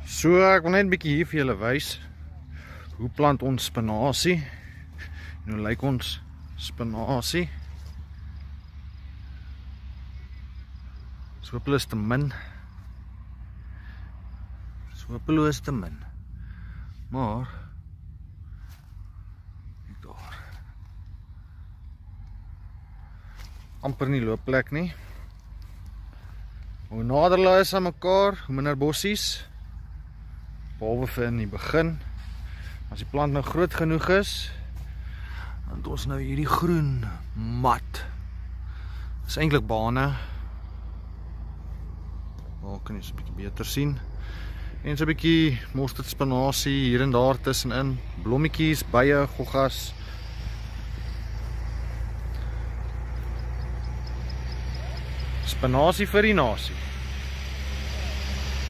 So, ek wil net 'n bietjie hier vir julle wys hoe plant ons spinasie en hoe lyk ons spinasie. So hopeloos te min. So hopeloos te min. Maar kyk daar. Amper nie loopplek nie. Hoe nader hulle is aan mekaar, hoe minder bossies. Behalwe vir in die begin. As die plant nou groot genoeg is, dan het ons nou hierdie groen mat. Dit is eintlik bane. Daar kan jy so 'n bietjie beter sien. En so 'n bietjie mosterd spinasie hier en daar tussenin. Blommetjies, bye, goggas. Spinasie vir die nasie.